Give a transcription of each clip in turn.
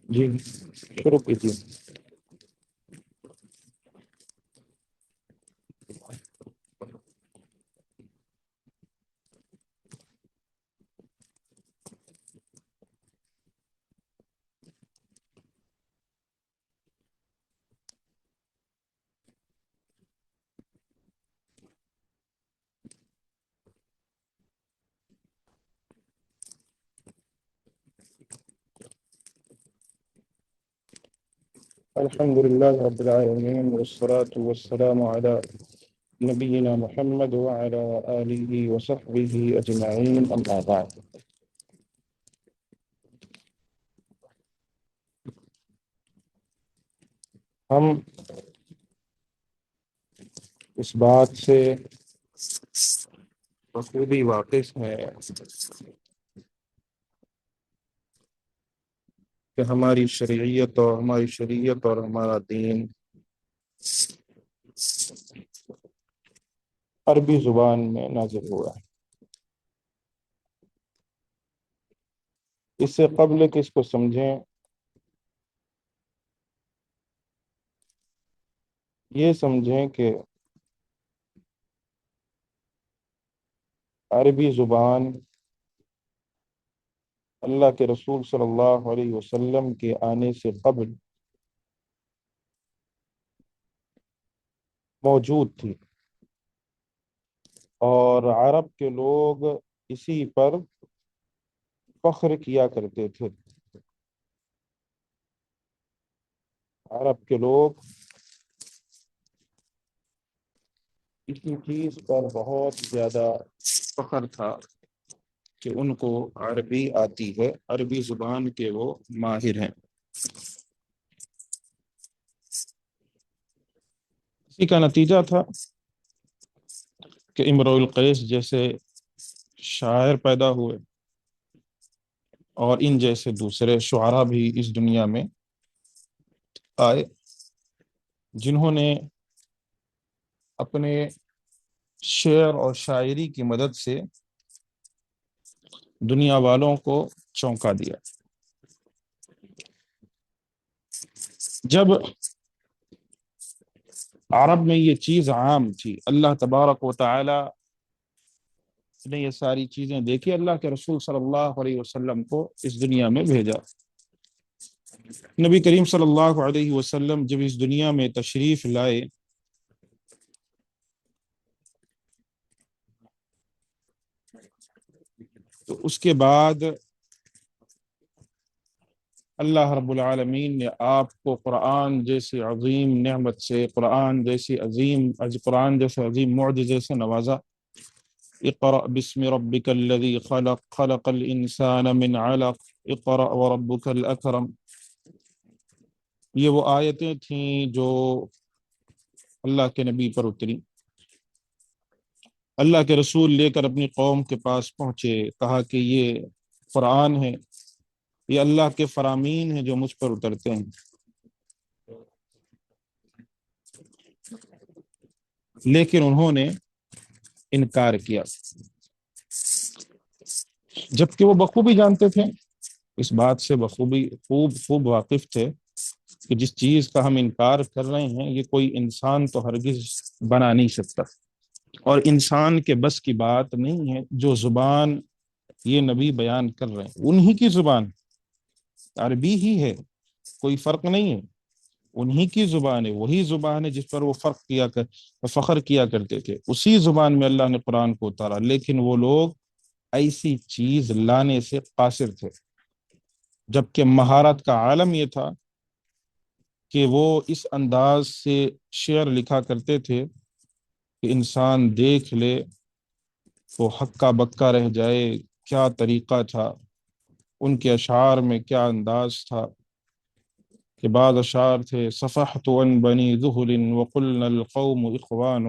جی شروع کیجیے۔ الحمد للہ رب العالمین والصلاة والسلام علی نبینا محمد وعلی آلہ وصحبہ اجمعین، اما بعد۔ ہم اس بات سے بخوبی واقف ہیں کہ ہماری شریعت اور ہمارا دین عربی زبان میں نازل ہوا ہے۔ اس سے قبل کہ اس کو سمجھیں، یہ سمجھیں کہ عربی زبان اللہ کے رسول صلی اللہ علیہ وسلم کے آنے سے قبل موجود تھی، اور عرب کے لوگ اسی پر فخر کیا کرتے تھے۔ عرب کے لوگ اسی چیز پر بہت زیادہ فخر تھا کہ ان کو عربی آتی ہے، عربی زبان کے وہ ماہر ہیں۔ اسی کا نتیجہ تھا کہ امرؤ القیس جیسے شاعر پیدا ہوئے، اور ان جیسے دوسرے شعراء بھی اس دنیا میں آئے، جنہوں نے اپنے شعر اور شاعری کی مدد سے دنیا والوں کو چونکا دیا۔ جب عرب میں یہ چیز عام تھی، اللہ تبارک و تعالی نے یہ ساری چیزیں دیکھی، اللہ کے رسول صلی اللہ علیہ وسلم کو اس دنیا میں بھیجا۔ نبی کریم صلی اللہ علیہ وسلم جب اس دنیا میں تشریف لائے تو اس کے بعد اللہ رب العالمین نے آپ کو قرآن جیسی عظیم نعمت سے، قرآن جیسے عظیم معجزے سے نوازا۔ اقرأ بسم ربک الذی خلق، خلق الانسان من علق، اقرأ وربک الاکرم۔ یہ وہ آیتیں تھیں جو اللہ کے نبی پر اتری۔ اللہ کے رسول لے کر اپنی قوم کے پاس پہنچے، کہا کہ یہ قرآن ہے، یہ اللہ کے فرامین ہیں جو مجھ پر اترتے ہیں۔ لیکن انہوں نے انکار کیا، جبکہ وہ بخوبی جانتے تھے، اس بات سے بخوبی خوب واقف تھے کہ جس چیز کا ہم انکار کر رہے ہیں یہ کوئی انسان تو ہرگز بنا نہیں سکتا، اور انسان کے بس کی بات نہیں ہے۔ جو زبان یہ نبی بیان کر رہے ہیں انہی کی زبان، عربی ہی ہے، کوئی فرق نہیں ہے، انہی کی زبان ہے، وہی زبان ہے جس پر وہ فخر کیا کرتے تھے، اسی زبان میں اللہ نے قرآن کو اتارا، لیکن وہ لوگ ایسی چیز لانے سے قاصر تھے، جبکہ مہارت کا عالم یہ تھا کہ وہ اس انداز سے شعر لکھا کرتے تھے کہ انسان دیکھ لے تو ہکا بکا رہ جائے، کیا طریقہ تھا ان کے اشعار میں، کیا انداز تھا کہ بعض اشعار تھے: صفحت عن بنی ذہل وقلنا القوم اخوان،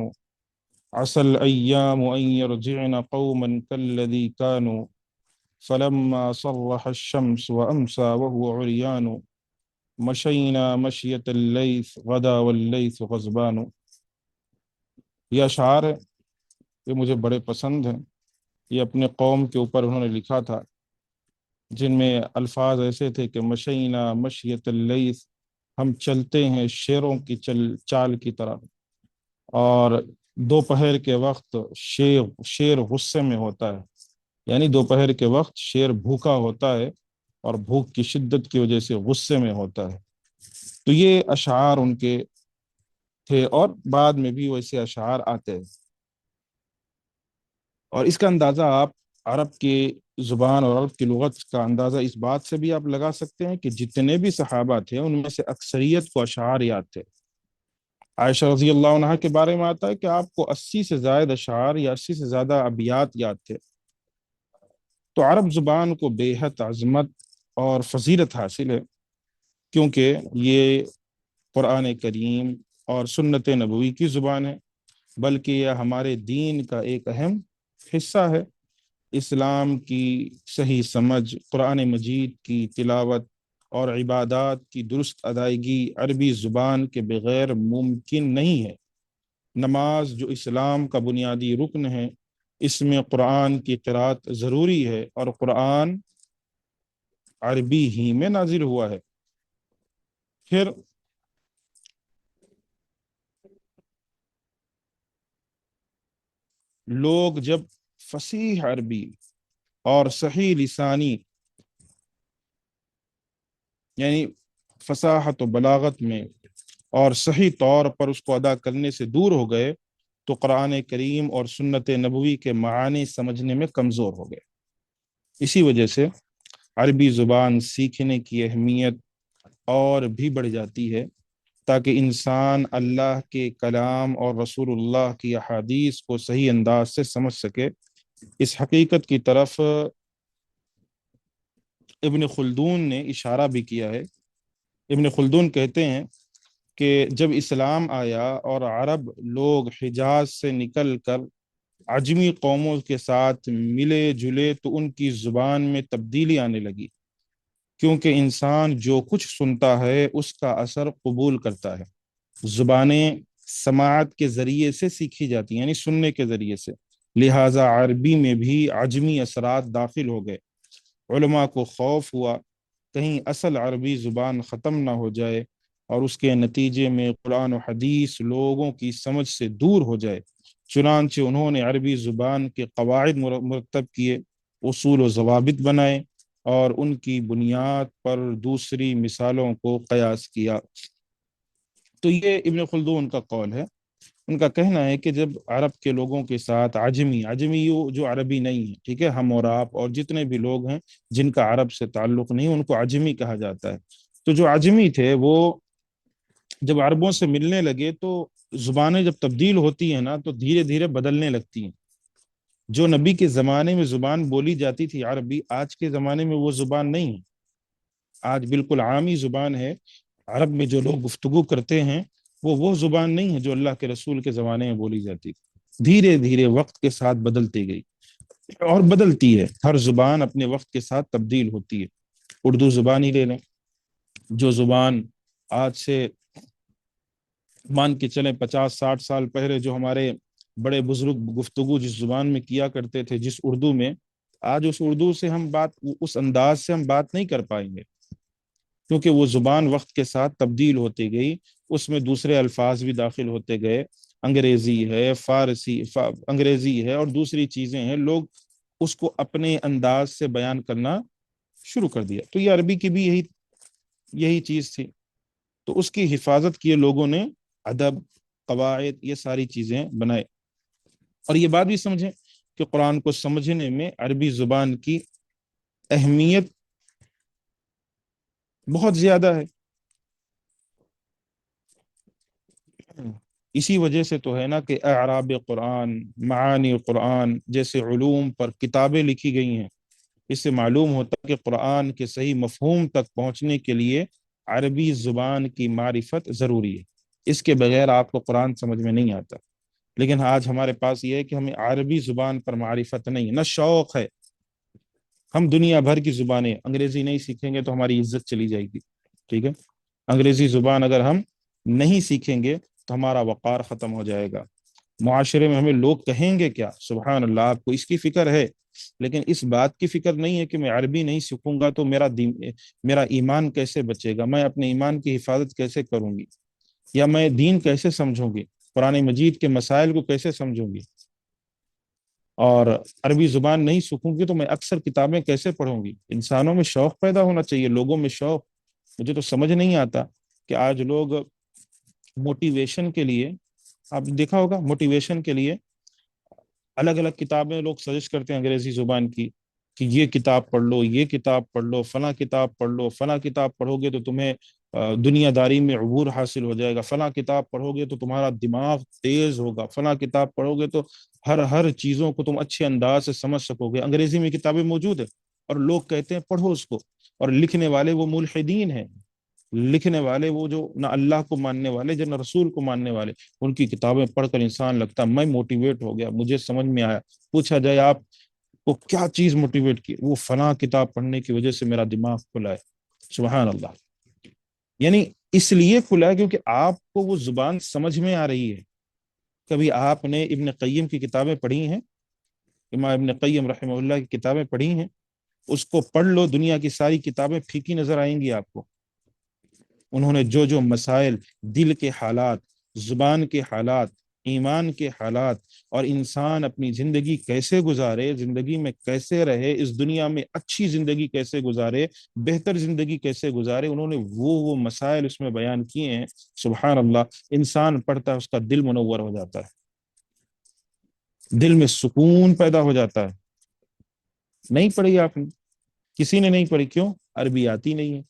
عسى الأيام أن يرجعن قوما كالذي كانوا، فلما صرح الشمس وأمسى وهو عريان، مشينا مشية الليث غدا والليث غضبان۔ یہ اشعار ہے، یہ مجھے بڑے پسند ہیں، یہ اپنے قوم کے اوپر انہوں نے لکھا تھا، جن میں الفاظ ایسے تھے کہ مشینا مشیت اللیث، ہم چلتے ہیں شیروں کی چال کی طرح، اور دوپہر کے وقت شیر غصے میں ہوتا ہے، یعنی دوپہر کے وقت شیر بھوکا ہوتا ہے اور بھوک کی شدت کی وجہ سے غصے میں ہوتا ہے۔ تو یہ اشعار ان کے تھے، اور بعد میں بھی ویسے اشعار آتے ہیں، اور اس کا اندازہ آپ عرب کی زبان اور عرب کی لغت کا اندازہ اس بات سے بھی آپ لگا سکتے ہیں کہ جتنے بھی صحابہ تھے ان میں سے اکثریت کو اشعار یاد تھے۔ عائشہ رضی اللہ عنہا کے بارے میں آتا ہے کہ آپ کو 80 سے زائد اشعار یا 80 سے زیادہ ابیات یاد تھے۔ تو عرب زبان کو بے حد عظمت اور فضیلت حاصل ہے، کیونکہ یہ قرآن کریم اور سنت نبوی کی زبان ہے، بلکہ یہ ہمارے دین کا ایک اہم حصہ ہے۔ اسلام کی صحیح سمجھ، قرآن مجید کی تلاوت اور عبادات کی درست ادائیگی عربی زبان کے بغیر ممکن نہیں ہے۔ نماز جو اسلام کا بنیادی رکن ہے، اس میں قرآن کی قرأت ضروری ہے، اور قرآن عربی ہی میں نازل ہوا ہے۔ پھر لوگ جب فصیح عربی اور صحیح لسانی، یعنی فصاحت و بلاغت میں اور صحیح طور پر اس کو ادا کرنے سے دور ہو گئے، تو قرآن کریم اور سنت نبوی کے معانی سمجھنے میں کمزور ہو گئے۔ اسی وجہ سے عربی زبان سیکھنے کی اہمیت اور بھی بڑھ جاتی ہے، تاکہ انسان اللہ کے کلام اور رسول اللہ کی احادیث کو صحیح انداز سے سمجھ سکے۔ اس حقیقت کی طرف ابن خلدون نے اشارہ بھی کیا ہے۔ ابن خلدون کہتے ہیں کہ جب اسلام آیا اور عرب لوگ حجاز سے نکل کر عجمی قوموں کے ساتھ ملے جلے، تو ان کی زبان میں تبدیلی آنے لگی، کیونکہ انسان جو کچھ سنتا ہے اس کا اثر قبول کرتا ہے۔ زبانیں سماعت کے ذریعے سے سیکھی جاتی ہیں، یعنی سننے کے ذریعے سے، لہٰذا عربی میں بھی عجمی اثرات داخل ہو گئے۔ علماء کو خوف ہوا کہیں اصل عربی زبان ختم نہ ہو جائے اور اس کے نتیجے میں قرآن و حدیث لوگوں کی سمجھ سے دور ہو جائے، چنانچہ انہوں نے عربی زبان کے قواعد مرتب کیے، اصول و ضوابط بنائے، اور ان کی بنیاد پر دوسری مثالوں کو قیاس کیا۔ تو یہ ابن خلدون کا قول ہے۔ ان کا کہنا ہے کہ جب عرب کے لوگوں کے ساتھ عجمی جو عربی نہیں ہے، ٹھیک ہے، ہم اور آپ اور جتنے بھی لوگ ہیں جن کا عرب سے تعلق نہیں، ان کو عجمی کہا جاتا ہے۔ تو جو عجمی تھے وہ جب عربوں سے ملنے لگے تو زبانیں جب تبدیل ہوتی ہیں نا تو دھیرے دھیرے بدلنے لگتی ہیں۔ جو نبی کے زمانے میں زبان بولی جاتی تھی عربی، آج کے زمانے میں وہ زبان نہیں ہے، آج بالکل عامی زبان ہے۔ عرب میں جو لوگ گفتگو کرتے ہیں وہ زبان نہیں ہے جو اللہ کے رسول کے زمانے میں بولی جاتی تھی۔ دھیرے دھیرے وقت کے ساتھ بدلتی گئی اور بدلتی ہے، ہر زبان اپنے وقت کے ساتھ تبدیل ہوتی ہے۔ اردو زبان ہی لے لیں، جو زبان آج سے مان کے چلیں 50-60 سال پہلے جو ہمارے بڑے بزرگ گفتگو جس زبان میں کیا کرتے تھے، جس اردو میں، آج اس اردو سے ہم اس انداز سے ہم بات نہیں کر پائیں گے، کیونکہ وہ زبان وقت کے ساتھ تبدیل ہوتی گئی، اس میں دوسرے الفاظ بھی داخل ہوتے گئے، انگریزی ہے، انگریزی ہے اور دوسری چیزیں ہیں، لوگ اس کو اپنے انداز سے بیان کرنا شروع کر دیا۔ تو یہ عربی کی بھی یہی یہی چیز تھی، تو اس کی حفاظت کیے لوگوں نے، ادب، قواعد، یہ ساری چیزیں بنائے۔ اور یہ بات بھی سمجھیں کہ قرآن کو سمجھنے میں عربی زبان کی اہمیت بہت زیادہ ہے۔ اسی وجہ سے تو ہے نا کہ اعراب قرآن، معانی قرآن جیسے علوم پر کتابیں لکھی گئی ہیں۔ اس سے معلوم ہوتا ہے کہ قرآن کے صحیح مفہوم تک پہنچنے کے لیے عربی زبان کی معرفت ضروری ہے۔ اس کے بغیر آپ کو قرآن سمجھ میں نہیں آتا۔ لیکن آج ہمارے پاس یہ ہے کہ ہمیں عربی زبان پر معرفت نہیں ہے، نہ شوق ہے۔ ہم دنیا بھر کی زبانیں، انگریزی نہیں سیکھیں گے تو ہماری عزت چلی جائے گی، ٹھیک ہے؟ انگریزی زبان اگر ہم نہیں سیکھیں گے تو ہمارا وقار ختم ہو جائے گا، معاشرے میں ہمیں لوگ کہیں گے کیا؟ سبحان اللہ، آپ کو اس کی فکر ہے، لیکن اس بات کی فکر نہیں ہے کہ میں عربی نہیں سیکھوں گا تو میرا ایمان کیسے بچے گا، میں اپنے ایمان کی حفاظت کیسے کروں گی، یا میں دین کیسے سمجھوں گی، قرآن مجید کے مسائل کو کیسے سمجھوں گی، اور عربی زبان نہیں سیکھوں گی تو میں اکثر کتابیں کیسے پڑھوں گی۔ انسانوں میں شوق پیدا ہونا چاہیے، لوگوں میں شوق۔ مجھے تو سمجھ نہیں آتا کہ آج لوگ موٹیویشن کے لیے، آپ دیکھا ہوگا موٹیویشن کے لیے الگ الگ کتابیں لوگ سجیسٹ کرتے ہیں انگریزی زبان کی، کہ یہ کتاب پڑھ لو، یہ کتاب پڑھ لو، فلاں کتاب پڑھ لو، فلاں کتاب پڑھو گے تو تمہیں دنیا داری میں عبور حاصل ہو جائے گا، فلاں کتاب پڑھو گے تو تمہارا دماغ تیز ہوگا، فلاں کتاب پڑھو گے تو ہر چیزوں کو تم اچھے انداز سے سمجھ سکو گے۔ انگریزی میں کتابیں موجود ہیں اور لوگ کہتے ہیں پڑھو اس کو، اور لکھنے والے وہ ملحدین ہیں، لکھنے والے وہ جو نہ اللہ کو ماننے والے، جو نہ رسول کو ماننے والے۔ ان کی کتابیں پڑھ کر انسان لگتا ہے میں موٹیویٹ ہو گیا، مجھے سمجھ میں آیا۔ پوچھا جائے آپ کو کیا چیز موٹیویٹ کی، وہ فلاں کتاب پڑھنے کی وجہ سے میرا دماغ کھلا ہے۔ سبحان اللہ، یعنی اس لیے کھلا ہے کیونکہ آپ کو وہ زبان سمجھ میں آ رہی ہے۔ کبھی آپ نے ابن قیم کی کتابیں پڑھی ہیں؟ امام ابن قیم رحمہ اللہ کی کتابیں پڑھی ہیں؟ اس کو پڑھ لو، دنیا کی ساری کتابیں پھیکی نظر آئیں گی آپ کو۔ انہوں نے جو جو مسائل، دل کے حالات، زبان کے حالات، ایمان کے حالات، اور انسان اپنی زندگی کیسے گزارے، زندگی میں کیسے رہے، اس دنیا میں اچھی زندگی کیسے گزارے، بہتر زندگی کیسے گزارے، انہوں نے وہ مسائل اس میں بیان کیے ہیں۔ سبحان اللہ، انسان پڑھتا ہے اس کا دل منور ہو جاتا ہے، دل میں سکون پیدا ہو جاتا ہے۔ نہیں پڑھی آپ نے؟ کسی نے نہیں پڑھی، کیوں؟ عربی آتی نہیں ہے۔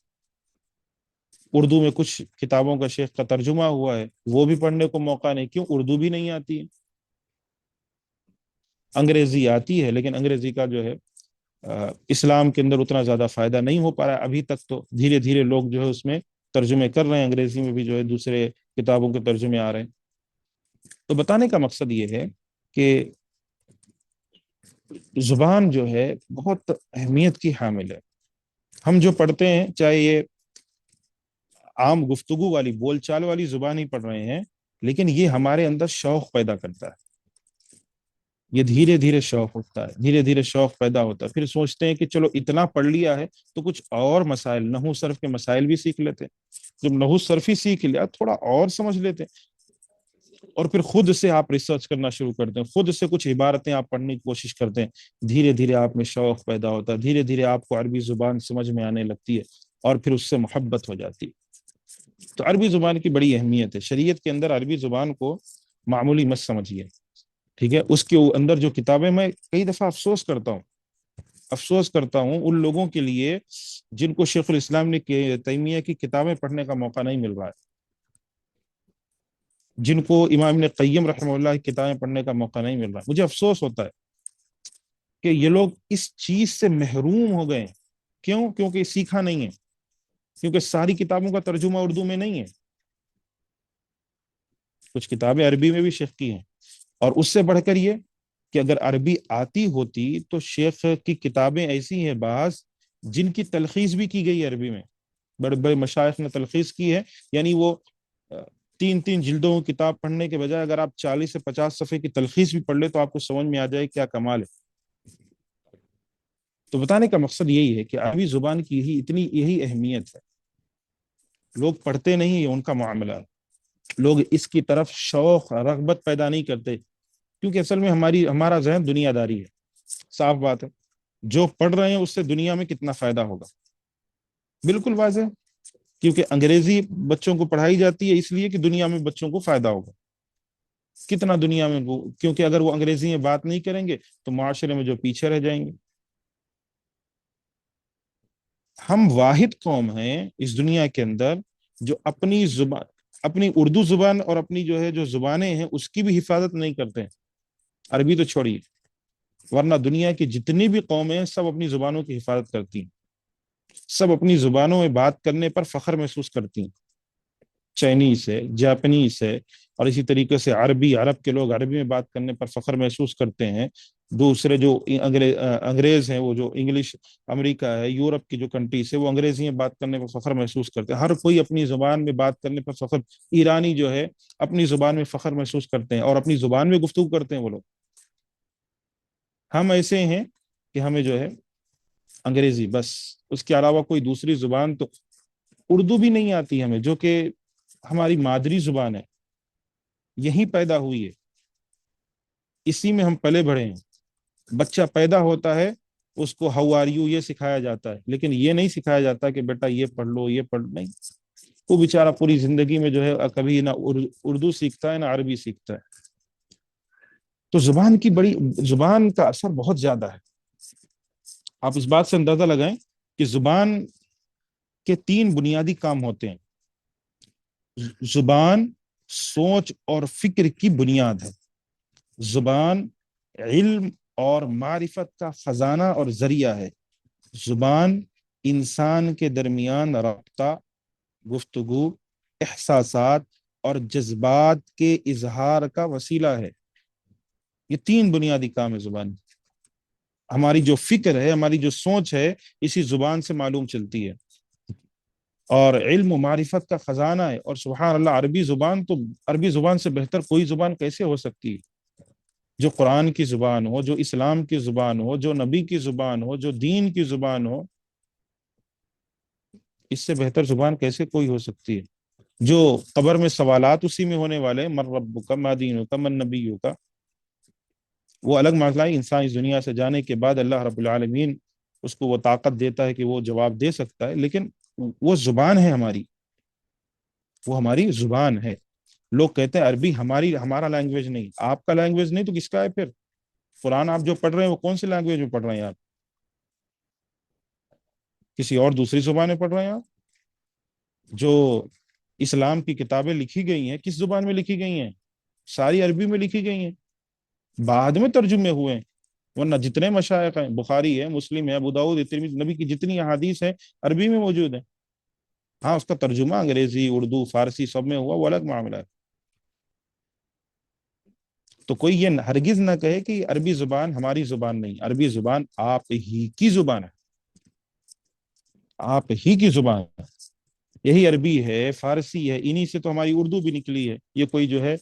اردو میں کچھ کتابوں کا شیخ کا ترجمہ ہوا ہے، وہ بھی پڑھنے کو موقع نہیں، کیوں؟ اردو بھی نہیں آتی ہے۔ انگریزی آتی ہے لیکن انگریزی کا جو ہے اسلام کے اندر اتنا زیادہ فائدہ نہیں ہو پا رہا ہے ابھی تک، تو دھیرے دھیرے لوگ جو ہے اس میں ترجمے کر رہے ہیں، انگریزی میں بھی جو ہے دوسرے کتابوں کے ترجمے آ رہے ہیں۔ تو بتانے کا مقصد یہ ہے کہ زبان جو ہے بہت اہمیت کی حامل ہے۔ ہم جو پڑھتے ہیں، چاہے یہ عام گفتگو والی، بول چال والی زبان ہی پڑھ رہے ہیں، لیکن یہ ہمارے اندر شوق پیدا کرتا ہے۔ یہ دھیرے دھیرے شوق ہوتا ہے، دھیرے دھیرے شوق پیدا ہوتا ہے، پھر سوچتے ہیں کہ چلو اتنا پڑھ لیا ہے تو کچھ اور مسائل، نحو صرف کے مسائل بھی سیکھ لیتے ہیں۔ جب نحو صرف ہی سیکھ لیا، تھوڑا اور سمجھ لیتے ہیں، اور پھر خود سے آپ ریسرچ کرنا شروع کرتے ہیں، خود سے کچھ عبارتیں آپ پڑھنے کی کوشش کرتے ہیں، دھیرے دھیرے آپ میں شوق پیدا ہوتا ہے، دھیرے دھیرے آپ کو عربی زبان سمجھ میں آنے لگتی ہے، اور پھر اس سے محبت ہو جاتی ہے۔ تو عربی زبان کی بڑی اہمیت ہے شریعت کے اندر۔ عربی زبان کو معمولی مت سمجھیے، ٹھیک ہے؟ اس کے اندر جو کتابیں، میں کئی دفعہ افسوس کرتا ہوں ان لوگوں کے لیے جن کو شیخ الاسلام نے تیمیہ کی کتابیں پڑھنے کا موقع نہیں مل رہا ہے، جن کو امام ابن قیم رحمہ اللہ کی کتابیں پڑھنے کا موقع نہیں مل رہا ہے۔ مجھے افسوس ہوتا ہے کہ یہ لوگ اس چیز سے محروم ہو گئے ہیں۔ کیوں؟ کیونکہ سیکھا نہیں ہے، کیونکہ ساری کتابوں کا ترجمہ اردو میں نہیں ہے، کچھ کتابیں عربی میں بھی شیخ کی ہیں، اور اس سے بڑھ کر یہ کہ اگر عربی آتی ہوتی تو شیخ کی کتابیں ایسی ہیں بعض جن کی تلخیص بھی کی گئی عربی میں، بڑے بڑے مشائخ نے تلخیص کی ہے، یعنی وہ 3 جلدوں کی کتاب پڑھنے کے بجائے اگر آپ 40 سے 50 صفحے کی تلخیص بھی پڑھ لے تو آپ کو سمجھ میں آ جائے کیا کمال ہے۔ تو بتانے کا مقصد یہی ہے کہ عربی زبان کی یہی اہمیت ہے۔ لوگ پڑھتے نہیں، ان کا معاملہ، لوگ اس کی طرف شوق، رغبت پیدا نہیں کرتے، کیونکہ اصل میں ہمارا ذہن دنیا داری ہے۔ صاف بات ہے، جو پڑھ رہے ہیں اس سے دنیا میں کتنا فائدہ ہوگا، بالکل واضح۔ کیونکہ انگریزی بچوں کو پڑھائی جاتی ہے اس لیے کہ دنیا میں بچوں کو فائدہ ہوگا. کتنا دنیا میں وہ، کیونکہ اگر وہ انگریزی میں بات نہیں کریں گے تو معاشرے میں جو پیچھے رہ جائیں گے. ہم واحد قوم ہیں اس دنیا کے اندر جو اپنی زبان، اپنی اردو زبان اور اپنی جو ہے جو زبانیں ہیں اس کی بھی حفاظت نہیں کرتے ہیں. عربی تو چھوڑیے، ورنہ دنیا کی جتنی بھی قومیں ہیں سب اپنی زبانوں کی حفاظت کرتی ہیں، سب اپنی زبانوں میں بات کرنے پر فخر محسوس کرتی ہیں. چائنیز ہے، جاپنیز ہے، اور اسی طریقے سے عربی، عرب کے لوگ عربی میں بات کرنے پر فخر محسوس کرتے ہیں. دوسرے جو انگریز ہیں، وہ جو انگلش، امریکہ ہے، یورپ کی جو کنٹریز ہے، وہ انگریزی میں بات کرنے پر فخر محسوس کرتے ہیں. ہر کوئی اپنی زبان میں بات کرنے پر فخر، ایرانی جو ہے اپنی زبان میں فخر محسوس کرتے ہیں اور اپنی زبان میں گفتگو کرتے ہیں وہ لوگ. ہم ایسے ہیں کہ ہمیں جو ہے انگریزی بس، اس کے علاوہ کوئی دوسری زبان تو اردو بھی نہیں آتی ہمیں، جو کہ ہماری مادری زبان ہے، یہیں پیدا ہوئی ہے، اسی میں ہم پلے بڑھے ہیں. بچہ پیدا ہوتا ہے اس کو ہاؤ آر یو یہ سکھایا جاتا ہے، لیکن یہ نہیں سکھایا جاتا کہ بیٹا یہ پڑھ لو، یہ پڑھ نہیں. وہ بیچارہ پوری زندگی میں جو ہے کبھی نہ اردو سیکھتا ہے نہ عربی سیکھتا ہے. تو زبان کی بڑی، زبان کا اثر بہت زیادہ ہے. آپ اس بات سے اندازہ لگائیں کہ زبان کے 3 بنیادی کام ہوتے ہیں. زبان سوچ اور فکر کی بنیاد ہے. زبان علم اور معرفت کا خزانہ اور ذریعہ ہے. زبان انسان کے درمیان رابطہ، گفتگو، احساسات اور جذبات کے اظہار کا وسیلہ ہے. یہ 3 بنیادی کام ہے زبان. ہماری جو فکر ہے، ہماری جو سوچ ہے، اسی زبان سے معلوم چلتی ہے. اور علم و معرفت کا خزانہ ہے. اور سبحان اللہ، عربی زبان تو، عربی زبان سے بہتر کوئی زبان کیسے ہو سکتی ہے؟ جو قرآن کی زبان ہو، جو اسلام کی زبان ہو، جو نبی کی زبان ہو، جو دین کی زبان ہو، اس سے بہتر زبان کیسے کوئی ہو سکتی ہے؟ جو قبر میں سوالات اسی میں ہونے والے ہیں، من ربک ما دینک من نبیک، وہ الگ مسئلہ ہے. انسان اس دنیا سے جانے کے بعد اللہ رب العالمین اس کو وہ طاقت دیتا ہے کہ وہ جواب دے سکتا ہے، لیکن وہ زبان ہے ہماری، وہ ہماری زبان ہے. لوگ کہتے ہیں عربی ہمارا لینگویج نہیں. آپ کا لینگویج نہیں تو کس کا ہے پھر؟ قرآن آپ جو پڑھ رہے ہیں وہ کون سی لینگویج میں پڑھ رہے ہیں آپ؟ کسی اور دوسری زبان میں پڑھ رہے ہیں آپ؟ جو اسلام کی کتابیں لکھی گئی ہیں کس زبان میں لکھی گئی ہیں؟ ساری عربی میں لکھی گئی ہیں، بعد میں ترجمے ہوئے ہیں. ورنہ جتنے مشائخ ہیں، بخاری ہے، مسلم ہے، ابو داؤد ہے، ترمذی، نبی کی جتنی احادیث ہیں عربی میں موجود ہیں. ہاں، اس کا ترجمہ انگریزی، اردو، فارسی سب میں ہوا، وہ الگ معاملہ ہے. تو کوئی یہ ہرگز نہ کہے کہ عربی زبان ہماری زبان نہیں. عربی زبان آپ ہی کی زبان ہے، آپ ہی کی زبان ہے. یہی عربی ہے، فارسی ہے، انہی سے تو ہماری اردو بھی نکلی ہے. یہ کوئی جو ہے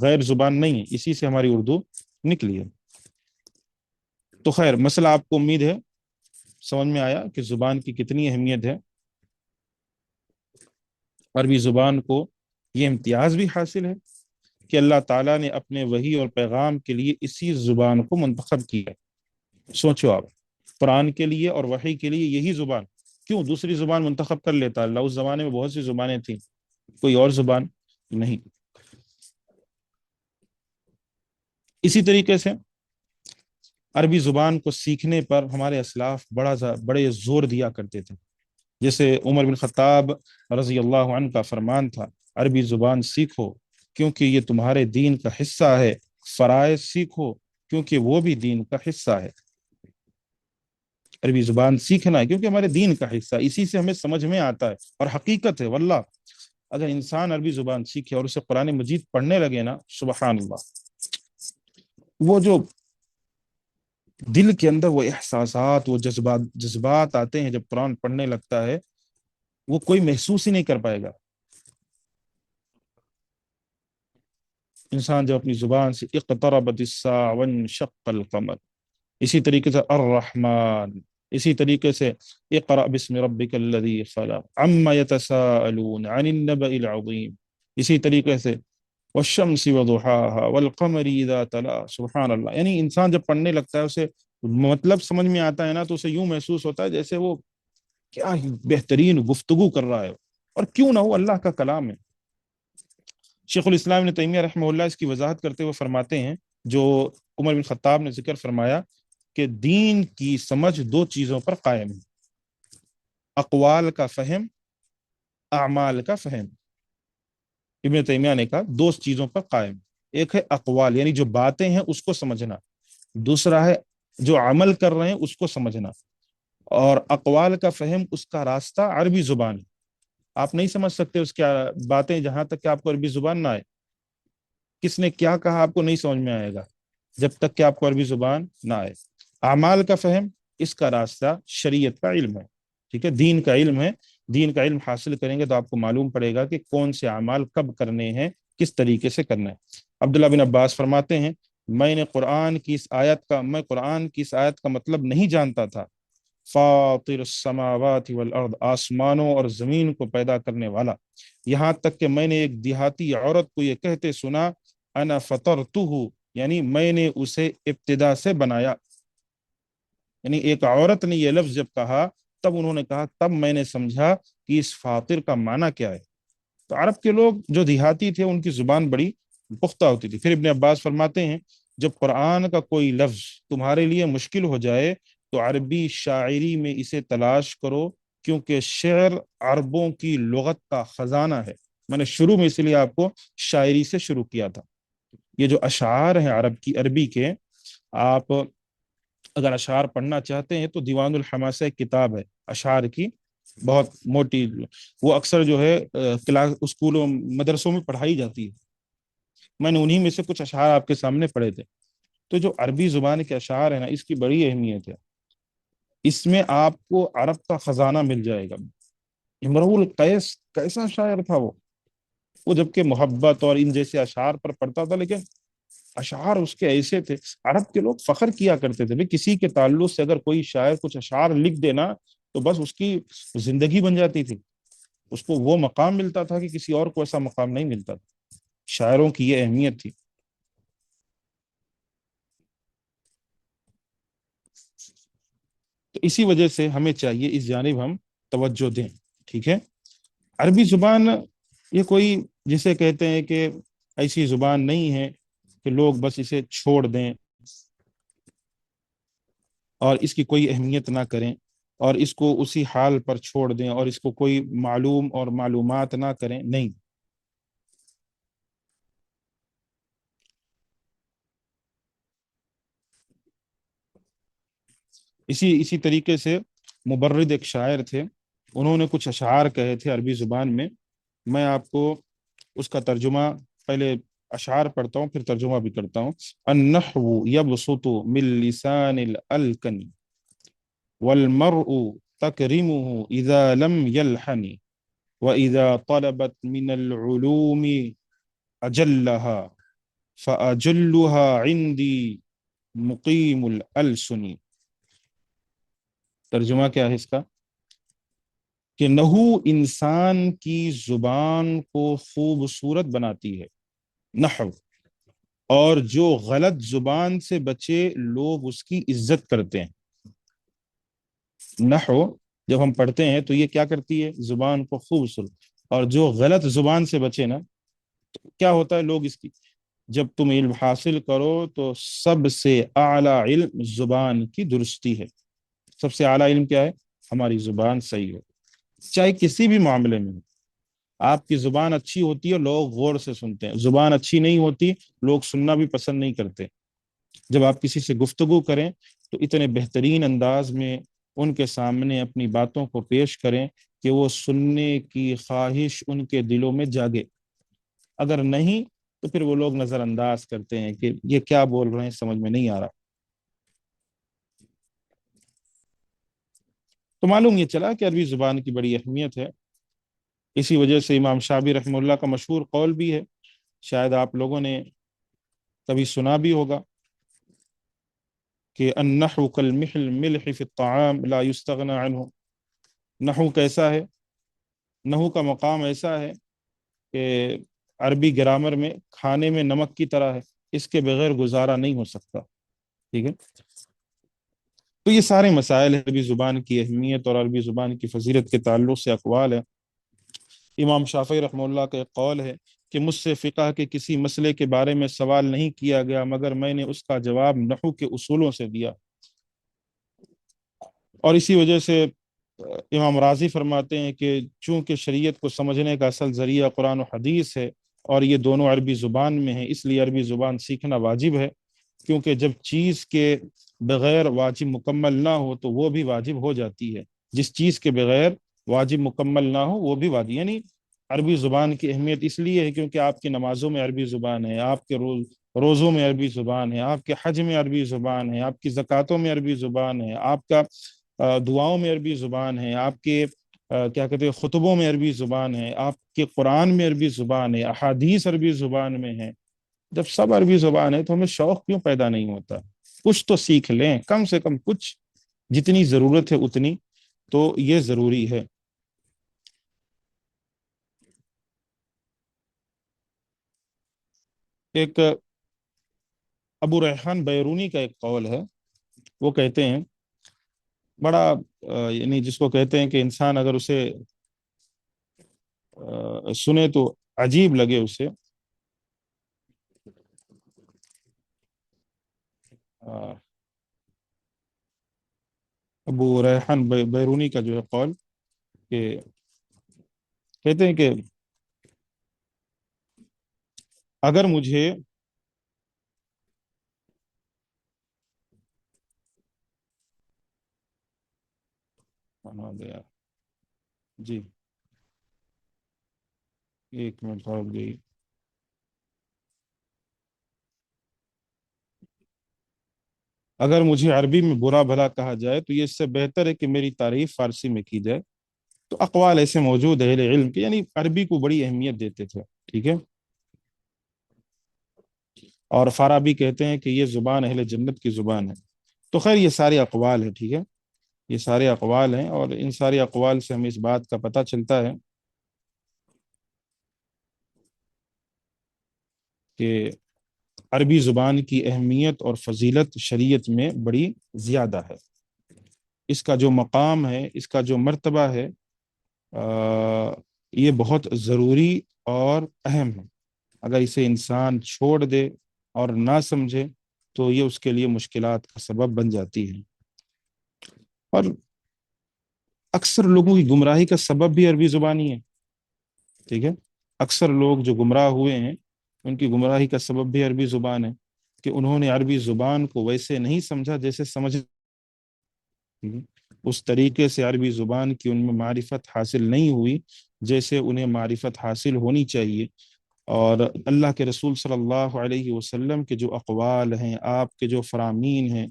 غیر زبان نہیں ہے، اسی سے ہماری اردو نکلی ہے. تو خیر، مسئلہ آپ کو امید ہے سمجھ میں آیا کہ زبان کی کتنی اہمیت ہے. عربی زبان کو یہ امتیاز بھی حاصل ہے کہ اللہ تعالیٰ نے اپنے وحی اور پیغام کے لیے اسی زبان کو منتخب کیا. سوچو آپ، قرآن کے لیے اور وحی کے لیے یہی زبان، کیوں دوسری زبان منتخب کر لیتا اللہ؟ اس زمانے میں بہت سی زبانیں تھیں، کوئی اور زبان نہیں. اسی طریقے سے عربی زبان کو سیکھنے پر ہمارے اسلاف بڑے زور دیا کرتے تھے. جیسے عمر بن خطاب رضی اللہ عنہ کا فرمان تھا، عربی زبان سیکھو کیونکہ یہ تمہارے دین کا حصہ ہے، فرائض سیکھو کیونکہ وہ بھی دین کا حصہ ہے. عربی زبان سیکھنا ہے کیونکہ ہمارے دین کا حصہ، اسی سے ہمیں سمجھ میں آتا ہے. اور حقیقت ہے واللہ، اگر انسان عربی زبان سیکھے اور اسے قرآن مجید پڑھنے لگے نا، سبحان اللہ، وہ جو دل کے اندر وہ احساسات، وہ جذبات آتے ہیں جب قرآن پڑھنے لگتا ہے، وہ کوئی محسوس ہی نہیں کر پائے گا. انسان جب اپنی زبان سے اقتربت الساعة وانشق القمر، اسی طریقے سے الرحمن، اسی طریقے سے اقرأ بسم ربک الذی خلق، عما یتساءلون عن النبأ العظیم، اسی طریقے سے والشمس وضحاها والقمر اذا تلا. سبحان اللہ، یعنی انسان جب پڑھنے لگتا ہے اسے مطلب سمجھ میں آتا ہے نا، تو اسے یوں محسوس ہوتا ہے جیسے وہ کیا ہی بہترین گفتگو کر رہا ہے اور کیوں نہ ہو اللہ کا کلام ہے۔ شیخ الاسلام ابن تیمیہ رحمہ اللہ اس کی وضاحت کرتے ہوئے فرماتے ہیں، جو عمر بن خطاب نے ذکر فرمایا کہ دین کی سمجھ دو چیزوں پر قائم ہے: اقوال کا فہم، اعمال کا فہم۔ ابن تیمیہ نے کہا دو چیزوں پر قائم، ایک ہے اقوال یعنی جو باتیں ہیں اس کو سمجھنا، دوسرا ہے جو عمل کر رہے ہیں اس کو سمجھنا۔ اور اقوال کا فہم اس کا راستہ عربی زبان ہے، آپ نہیں سمجھ سکتے اس کی باتیں جہاں تک کہ آپ کو عربی زبان نہ آئے۔ کس نے کیا کہا آپ کو نہیں سمجھ میں آئے گا جب تک کہ آپ کو عربی زبان نہ آئے۔ اعمال کا فہم، اس کا راستہ شریعت کا علم ہے، ٹھیک ہے، دین کا علم ہے۔ دین کا علم حاصل کریں گے تو آپ کو معلوم پڑے گا کہ کون سے اعمال کب کرنے ہیں، کس طریقے سے کرنا ہے۔ عبداللہ بن عباس فرماتے ہیں میں قرآن کی اس آیت کا مطلب نہیں جانتا تھا، فاطر السماوات والارض، آسمانوں اور زمین کو پیدا کرنے والا، یہاں تک کہ میں نے ایک دیہاتی عورت کو یہ کہتے سنا انا فطرتہ، یعنی میں نے اسے ابتدا سے بنایا۔ یعنی ایک عورت نے یہ لفظ جب کہا تب انہوں نے کہا، تب میں نے سمجھا کہ اس فاطر کا معنی کیا ہے۔ تو عرب کے لوگ جو دیہاتی تھے ان کی زبان بڑی پختہ ہوتی تھی۔ پھر ابن عباس فرماتے ہیں جب قرآن کا کوئی لفظ تمہارے لیے مشکل ہو جائے تو عربی شاعری میں اسے تلاش کرو، کیونکہ شعر عربوں کی لغت کا خزانہ ہے۔ میں نے شروع میں اس لیے آپ کو شاعری سے شروع کیا تھا۔ یہ جو اشعار ہیں عربی کے، آپ اگر اشعار پڑھنا چاہتے ہیں تو دیوان الحماسہ ایک کتاب ہے اشعار کی، بہت موٹی، وہ اکثر جو ہے کلاس اسکولوں مدرسوں میں پڑھائی جاتی ہے۔ میں نے انہی میں سے کچھ اشعار آپ کے سامنے پڑھے تھے۔ تو جو عربی زبان کے اشعار ہیں نا، اس کی بڑی اہمیت ہے، اس میں آپ کو عرب کا خزانہ مل جائے گا۔ امرؤ القیس کیسا شاعر تھا وہ جبکہ محبت اور ان جیسے اشعار پر پڑھتا تھا، لیکن اشعار اس کے ایسے تھے، عرب کے لوگ فخر کیا کرتے تھے کسی کے تعلق سے اگر کوئی شاعر کچھ اشعار لکھ دینا تو بس اس کی زندگی بن جاتی تھی، اس کو وہ مقام ملتا تھا کہ کسی اور کو ایسا مقام نہیں ملتا تھا۔ شاعروں کی یہ اہمیت تھی۔ تو اسی وجہ سے ہمیں چاہیے اس جانب ہم توجہ دیں، ٹھیک ہے۔ عربی زبان یہ کوئی جسے کہتے ہیں کہ ایسی زبان نہیں ہے کہ لوگ بس اسے چھوڑ دیں اور اس کی کوئی اہمیت نہ کریں اور اس کو اسی حال پر چھوڑ دیں اور اس کو کوئی معلوم اور معلومات نہ کریں، نہیں۔ اسی طریقے سے مبرد ایک شاعر تھے، انہوں نے کچھ اشعار کہے تھے عربی زبان میں، میں آپ کو اس کا ترجمہ، پہلے اشعار پڑھتا ہوں پھر ترجمہ بھی کرتا ہوں۔ النحو یبسط من لسان الالکن والمرء تکرمه اذا لم يلحن واذا طلبت من العلوم اجلها فاجلها عندي مقیم الالسن۔ ترجمہ کیا ہے اس کا؟ کہ نحو انسان کی زبان کو خوبصورت بناتی ہے، نحو، اور جو غلط زبان سے بچے لوگ اس کی عزت کرتے ہیں۔ نحو جب ہم پڑھتے ہیں تو یہ کیا کرتی ہے؟ زبان کو خوبصورت، اور جو غلط زبان سے بچے نا تو کیا ہوتا ہے؟ لوگ اس کی، جب تم علم حاصل کرو تو سب سے اعلیٰ علم زبان کی درستی ہے۔ سب سے اعلیٰ علم کیا ہے؟ ہماری زبان صحیح ہو، چاہے کسی بھی معاملے میں ہو۔ آپ کی زبان اچھی ہوتی ہے لوگ غور سے سنتے ہیں، زبان اچھی نہیں ہوتی لوگ سننا بھی پسند نہیں کرتے۔ جب آپ کسی سے گفتگو کریں تو اتنے بہترین انداز میں ان کے سامنے اپنی باتوں کو پیش کریں کہ وہ سننے کی خواہش ان کے دلوں میں جاگے، اگر نہیں تو پھر وہ لوگ نظر انداز کرتے ہیں کہ یہ کیا بول رہے ہیں، سمجھ میں نہیں آ رہا۔ تو معلوم یہ چلا کہ عربی زبان کی بڑی اہمیت ہے۔ اسی وجہ سے امام شافعی رحمہ اللہ کا مشہور قول بھی ہے، شاید آپ لوگوں نے کبھی سنا بھی ہوگا، کہ النحو کالمحل الملح فی الطعام لا یستغنى عنہ۔ نحو کیسا ہے؟ نحو کا مقام ایسا ہے کہ عربی گرامر میں کھانے میں نمک کی طرح ہے، اس کے بغیر گزارا نہیں ہو سکتا، ٹھیک ہے۔ تو یہ سارے مسائل عربی زبان کی اہمیت اور عربی زبان کی فضیلت کے تعلق سے اقوال ہے۔ امام شافعی رحمہ اللہ کا ایک قول ہے کہ مجھ سے فقہ کے کسی مسئلے کے بارے میں سوال نہیں کیا گیا مگر میں نے اس کا جواب نحو کے اصولوں سے دیا۔ اور اسی وجہ سے امام راضی فرماتے ہیں کہ چونکہ شریعت کو سمجھنے کا اصل ذریعہ قرآن و حدیث ہے اور یہ دونوں عربی زبان میں ہیں، اس لیے عربی زبان سیکھنا واجب ہے، کیونکہ جب چیز کے بغیر واجب مکمل نہ ہو تو وہ بھی واجب ہو جاتی ہے۔ جس چیز کے بغیر واجب مکمل نہ ہو وہ بھی واجب، یعنی عربی زبان کی اہمیت اس لیے ہے کیونکہ آپ کی نمازوں میں عربی زبان ہے، آپ کے روزوں میں عربی زبان ہے، آپ کے حج میں عربی زبان ہے، آپ کی زکاتوں میں عربی زبان ہے، آپ کا دعاؤں میں عربی زبان ہے، آپ کے کیا کہتے ہیں خطبوں میں عربی زبان ہے، آپ کے قرآن میں عربی زبان ہے، احادیث عربی زبان میں ہے۔ جب سب عربی زبان ہے تو ہمیں شوق کیوں پیدا نہیں ہوتا؟ کچھ تو سیکھ لیں، کم سے کم کچھ، جتنی ضرورت ہے اتنی، تو یہ ضروری ہے۔ ایک ابو ریحان بیرونی کا ایک قول ہے، وہ کہتے ہیں بڑا یعنی جس کو کہتے ہیں کہ انسان اگر اسے سنے تو عجیب لگے اسے، ابو ریحان بیرونی کا جو ہے قول، کہ کہتے ہیں کہ اگر مجھے جی ایک منٹ اور گئی، اگر مجھے عربی میں برا بھلا کہا جائے تو یہ اس سے بہتر ہے کہ میری تعریف فارسی میں کی جائے۔ تو اقوال ایسے موجود ہے اہل علم کے، یعنی عربی کو بڑی اہمیت دیتے تھے، ٹھیک ہے۔ اور فارابی کہتے ہیں کہ یہ زبان اہل جنت کی زبان ہے۔ تو خیر یہ سارے اقوال ہیں، ٹھیک ہے، یہ سارے اقوال ہیں، اور ان سارے اقوال سے ہمیں اس بات کا پتہ چلتا ہے کہ عربی زبان کی اہمیت اور فضیلت شریعت میں بڑی زیادہ ہے۔ اس کا جو مقام ہے، اس کا جو مرتبہ ہے، یہ بہت ضروری اور اہم ہے۔ اگر اسے انسان چھوڑ دے اور نہ سمجھے تو یہ اس کے لیے مشکلات کا سبب بن جاتی ہے۔ اور اکثر لوگوں کی گمراہی کا سبب بھی عربی زبانی ہے، ٹھیک ہے۔ اکثر لوگ جو گمراہ ہوئے ہیں ان کی گمراہی کا سبب بھی عربی زبان ہے، کہ انہوں نے عربی زبان کو ویسے نہیں سمجھا جیسے سمجھ، اس طریقے سے عربی زبان کی ان میں معرفت حاصل نہیں ہوئی جیسے انہیں معرفت حاصل ہونی چاہیے۔ اور اللہ کے رسول صلی اللہ علیہ وسلم کے جو اقوال ہیں، آپ کے جو فرامین ہیں،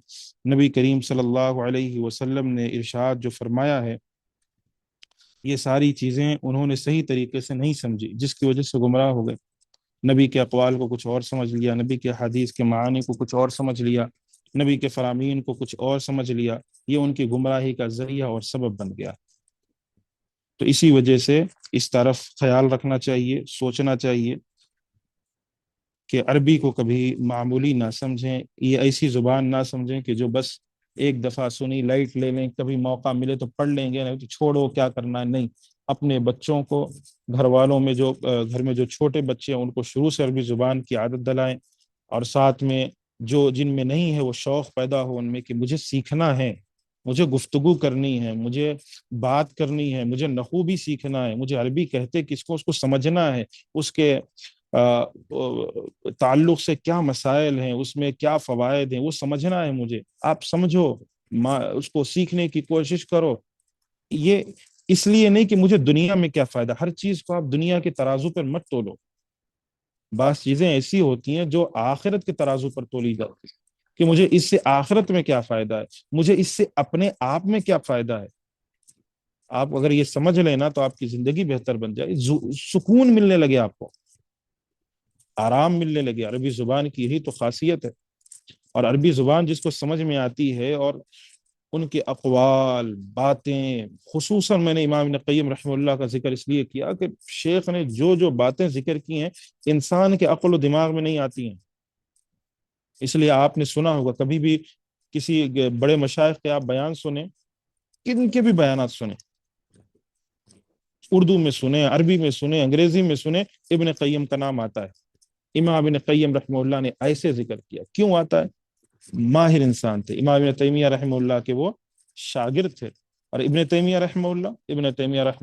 نبی کریم صلی اللہ علیہ وسلم نے ارشاد جو فرمایا ہے، یہ ساری چیزیں انہوں نے صحیح طریقے سے نہیں سمجھی، جس کی وجہ سے گمراہ ہو گئے۔ نبی کے اقوال کو کچھ اور سمجھ لیا، نبی کے حدیث کے معانی کو کچھ اور سمجھ لیا، نبی کے فرامین کو کچھ اور سمجھ لیا، یہ ان کی گمراہی کا ذریعہ اور سبب بن گیا۔ تو اسی وجہ سے اس طرف خیال رکھنا چاہیے، سوچنا چاہیے کہ عربی کو کبھی معمولی نہ سمجھیں، یہ ایسی زبان نہ سمجھیں کہ جو بس ایک دفعہ سنی لائٹ لے لیں، کبھی موقع ملے تو پڑھ لیں گے، نہیں تو چھوڑو کیا کرنا ہے، نہیں۔ اپنے بچوں کو، گھر والوں میں جو گھر میں جو چھوٹے بچے ہیں ان کو شروع سے عربی زبان کی عادت دلائیں، اور ساتھ میں جو جن میں نہیں ہے وہ شوق پیدا ہو ان میں کہ مجھے سیکھنا ہے، مجھے گفتگو کرنی ہے، مجھے بات کرنی ہے، مجھے نحو بھی سیکھنا ہے، مجھے عربی کہتے کس کو اس کو سمجھنا ہے، اس کے تعلق سے کیا مسائل ہیں، اس میں کیا فوائد ہیں وہ سمجھنا ہے مجھے۔ آپ سمجھو، اس کو سیکھنے کی کوشش کرو۔ یہ اس لیے نہیں کہ مجھے دنیا میں کیا فائدہ، ہر چیز کو آپ دنیا کے ترازو پر مت تولو۔ بعض چیزیں ایسی ہوتی ہیں جو آخرت کے ترازو پر تولی جاتی ہیں، کہ مجھے اس سے آخرت میں کیا فائدہ ہے، مجھے اس سے اپنے آپ میں کیا فائدہ ہے۔ آپ اگر یہ سمجھ لینا تو آپ کی زندگی بہتر بن جائے، سکون ملنے لگے، آپ کو آرام ملنے لگے۔ عربی زبان کی یہی تو خاصیت ہے۔ اور عربی زبان جس کو سمجھ میں آتی ہے اور ان کے اقوال، باتیں، خصوصاً میں نے امام ابن قیم رحمہ اللہ کا ذکر اس لیے کیا کہ شیخ نے جو جو باتیں ذکر کی ہیں انسان کے عقل و دماغ میں نہیں آتی ہیں۔ اس لیے آپ نے سنا ہوگا، کبھی بھی کسی بڑے مشائخ کے آپ بیان سنیں، کن کے بھی بیانات سنیں، اردو میں سنیں، عربی میں سنیں، انگریزی میں سنیں، ابن قیم کا نام آتا ہے۔ امام ابن قیم رحمہ اللہ نے ایسے ذکر کیا، کیوں آتا ہے؟ ماہر انسان تھے امام ابن تیمیہ رحمہ اللہ کے، وہ شاگرد تھے۔ اور ابن تیمیہ رحمہ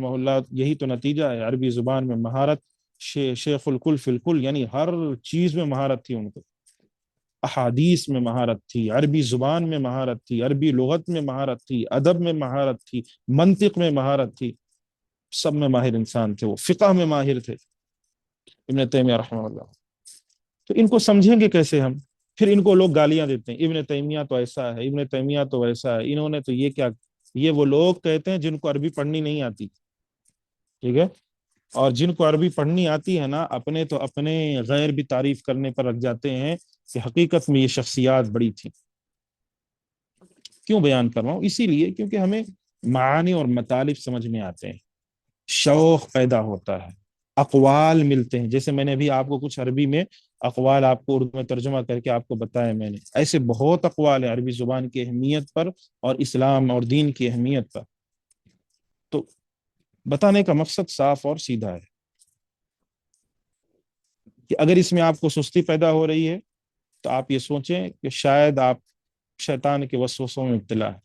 اللہ یہی تو نتیجہ ہے، عربی زبان میں مہارت، شیخ الکل فی الکل، یعنی ہر چیز میں مہارت تھی ان کو، احادیث میں مہارت تھی، عربی زبان میں مہارت تھی، عربی لغت میں مہارت تھی، ادب میں مہارت تھی، منطق میں مہارت تھی، سب میں ماہر انسان تھے، وہ فقہ میں ماہر تھے ابن تیمیہ رحمہ اللہ۔ تو ان کو سمجھیں گے کیسے ہم؟ پھر ان کو لوگ گالیاں دیتے ہیں، ابن تیمیہ تو ایسا ہے، ابن تیمیہ تو ویسا ہے، انہوں نے تو یہ کیا، یہ وہ لوگ کہتے ہیں جن کو عربی پڑھنی نہیں آتی، ٹھیک ہے؟ اور جن کو عربی پڑھنی آتی ہے نا، اپنے تو اپنے غیر بھی تعریف کرنے پر رکھ جاتے ہیں کہ حقیقت میں یہ شخصیات بڑی تھی۔ کیوں بیان کر رہا ہوں؟ اسی لیے کیونکہ ہمیں معانی اور مطالب سمجھ میں آتے ہیں، شوق پیدا ہوتا ہے، اقوال ملتے ہیں، جیسے میں نے ابھی آپ کو کچھ عربی میں اقوال آپ کو اردو میں ترجمہ کر کے آپ کو بتایا میں نے، ایسے بہت اقوال ہیں عربی زبان کی اہمیت پر اور اسلام اور دین کی اہمیت پر۔ تو بتانے کا مقصد صاف اور سیدھا ہے کہ اگر اس میں آپ کو سستی پیدا ہو رہی ہے تو آپ یہ سوچیں کہ شاید آپ شیطان کے وسوسوں میں مبتلا ہے۔